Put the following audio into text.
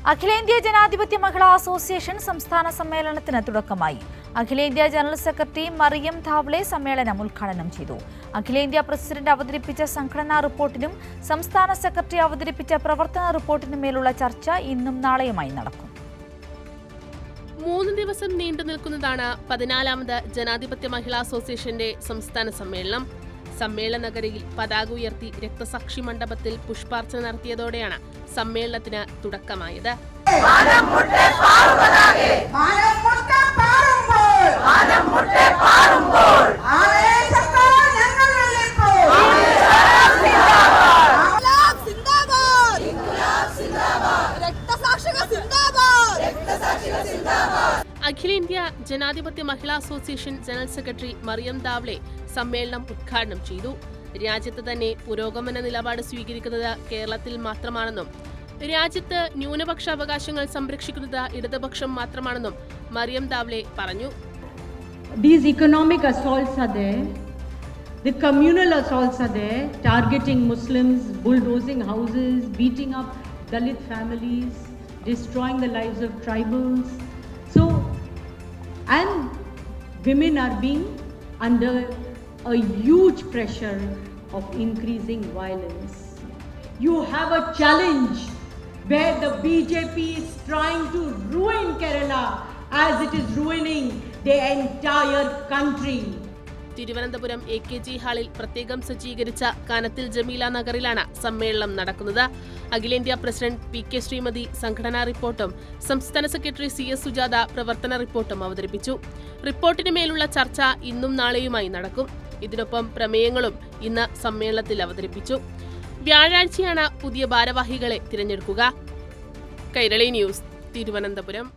അഖിലേന്ത്യാ ജനാധിപത്യ മഹിളാ അസോസിയേഷൻ സംസ്ഥാന സമ്മേളനത്തിന് തുടക്കമായി. അഖിലേന്ത്യാ ജനറൽ സെക്രട്ടറി മറിയം ധാവ്ലെ സമ്മേളനം ഉദ്ഘാടനം ചെയ്തു. അഖിലേന്ത്യാ പ്രസിഡന്റ് അവതരിപ്പിച്ച സംഘടനാ റിപ്പോർട്ടിനും സംസ്ഥാന സെക്രട്ടറി അവതരിപ്പിച്ച പ്രവർത്തന റിപ്പോർട്ടിനുമേലുള്ള ചർച്ച ഇന്നും നാളെയുമായി നടക്കും. 3 ദിവസം നീണ്ടു നിൽക്കുന്നതാണ് 14ാമത് ജനാധിപത്യ മഹിളാ അസോസിയേഷന്റെ സംസ്ഥാന സമ്മേളനം. സമ്മേളന നഗരിയിൽ പതാക ഉയർത്തി രക്തസാക്ഷി മണ്ഡപത്തിൽ പുഷ്പാർച്ചന നടത്തിയതോടെയാണ് സമ്മേളനത്തിന് തുടക്കമായത്. അഖിലേന്ത്യാ ജനാധിപത്യ മഹിളാ association general secretary Mariam Dhawale സമ്മേളനം ഉദ്ഘാടനം ചെയ്തു. രാജ്യത്ത് തന്നെ പുരോഗമന നിലപാട് സ്വീകരിക്കുന്നത് കേരളത്തിൽ മാത്രമാണെന്നും രാജ്യത്ത് ന്യൂനപക്ഷ അവകാശങ്ങൾ സംരക്ഷിക്കുന്നത് ഇടതുപക്ഷം മാത്രമാണെന്നും മറിയം ധാവ്ലെ പറഞ്ഞു. These economic assaults are there. The communal assaults are there, targeting Muslims, bulldozing houses, beating up Dalit families, destroying the lives of tribals. And women are being under a huge pressure of increasing violence. You have a challenge where the BJP is trying to ruin Kerala as it is ruining the entire country. Thiruvananthapuram AKG ഹാളിൽ പ്രത്യേകം സജ്ജീകരിച്ച കാനത്തിൽ ജമീല നഗറിലാണ് സമ്മേളനം നടക്കുന്നത്. അഖിലേന്ത്യാ president PK Shrimati സംഘടനാ റിപ്പോർട്ടും സംസ്ഥാന secretary CS Sujatha പ്രവർത്തന റിപ്പോർട്ടും അവതരിപ്പിച്ചു. റിപ്പോർട്ടിന് മേലുള്ള ചർച്ച ഇന്നും നാളെയുമായി നടക്കും. ഇതിനൊപ്പം പ്രമേയങ്ങളും ഇന്ന് സമ്മേളനത്തിൽ അവതരിപ്പിച്ചു. വ്യാഴാഴ്ചയാണ് പുതിയ ഭാരവാഹികളെ തിരഞ്ഞെടുക്കുക. കൈരളി ന്യൂസ്, തിരുവനന്തപുരം.